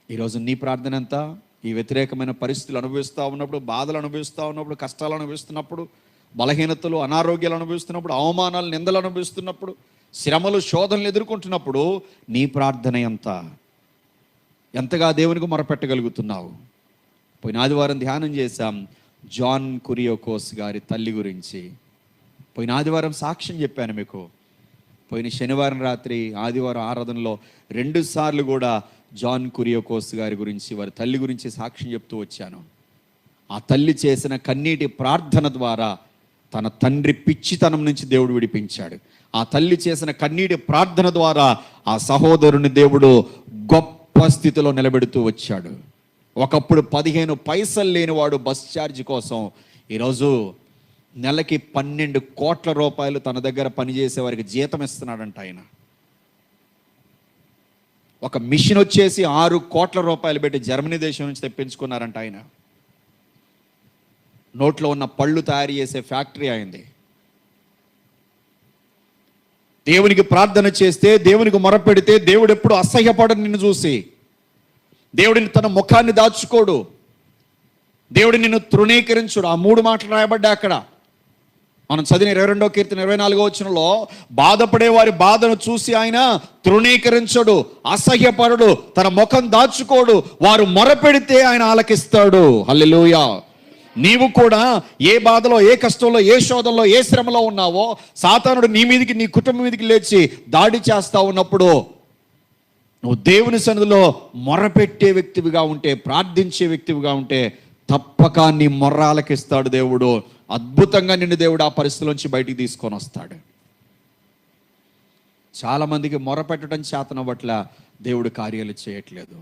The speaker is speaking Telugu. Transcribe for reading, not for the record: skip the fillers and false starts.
ఈరోజు నీ ప్రార్థన ఎంత? ఈ వ్యతిరేకమైన పరిస్థితులు అనుభవిస్తూ ఉన్నప్పుడు, బాధలు అనుభవిస్తూ ఉన్నప్పుడు, కష్టాలు అనుభవిస్తున్నప్పుడు, బలహీనతలు, అనారోగ్యాలు అనుభవిస్తున్నప్పుడు, అవమానాలు, నిందలు అనుభవిస్తున్నప్పుడు, శ్రమలు, శోధనలు ఎదుర్కొంటున్నప్పుడు నీ ప్రార్థన ఎంతగా దేవునికి మొరపెట్టగలుగుతున్నావు? పోయిన ఆదివారం ధ్యానం చేశాం జాన్ కురియోకోస్ గారి తల్లి గురించి. పోయిన ఆదివారం సాక్ష్యం చెప్పాను మీకు. పోయిన శనివారం రాత్రి ఆదివారం ఆరాధనలో 2 సార్లు కూడా జాన్ కురియోకోస్ గారి గురించి, వారి తల్లి గురించి సాక్ష్యం చెప్తూ వచ్చాను. ఆ తల్లి చేసిన కన్నీటి ప్రార్థన ద్వారా తన తండ్రి పిచ్చితనం నుంచి దేవుడు విడిపించాడు. ఆ తల్లి చేసిన కన్నీటి ప్రార్థన ద్వారా ఆ సహోదరుని దేవుడు గొప్ప స్థితిలో నిలబెడుతూ వచ్చాడు. ఒకప్పుడు 15 పైసలు లేనివాడు బస్ ఛార్జ్ కోసం ఈరోజు నెలకి 12 కోట్ల రూపాయలు తన దగ్గర పనిచేసే వారికి జీతం ఇస్తున్నాడంట ఆయన. ఒక మిషన్ వచ్చేసి 6 కోట్ల రూపాయలు పెట్టి జర్మనీ దేశం నుంచి తెప్పించుకున్నారంట ఆయన. నోట్లో ఉన్న పళ్ళు తయారు చేసే ఫ్యాక్టరీ అయింది. దేవునికి ప్రార్థన చేస్తే, దేవునికి మొరపెడితే దేవుడు ఎప్పుడు అసహ్యపడని నిన్ను చూసి. దేవుడిని తన ముఖాన్ని దాచుకోడు, దేవుడు నిన్ను తృణీకరించుడు. ఆ 3 మాటలు రాయబడ్డా అక్కడ. మనం చదివిన 22వ కీర్తన 24వ వచనంలో బాధపడే వారి బాధను చూసి ఆయన తృణీకరించడు, అసహ్యపడడు, తన ముఖం దాచుకోడు. వారు మొరపెడితే ఆయన ఆలకిస్తాడు. హల్లెలూయా. నీవు కూడా ఏ బాధలో, ఏ కష్టంలో, ఏ శోధనలో, ఏ శ్రమలో ఉన్నావో, సాతానుడు నీ మీదకి, నీ కుటుంబం మీదకి లేచి దాడి చేస్తా ఉన్నప్పుడు నువ్వు దేవుని సన్నిధిలో మొరపెట్టే వ్యక్తివిగా ఉంటే, ప్రార్థించే వ్యక్తివిగా ఉంటే తప్పక నీ మొర్ర ఆలకిస్తాడు దేవుడు. అద్భుతంగా నిన్ను దేవుడు ఆ పరిస్థితిలోంచి బయటికి తీసుకొని వస్తాడు. చాలామందికి మొరపెట్టడం చేతనవ్వట్ల, దేవుడు కార్యాలు చేయట్లేదు.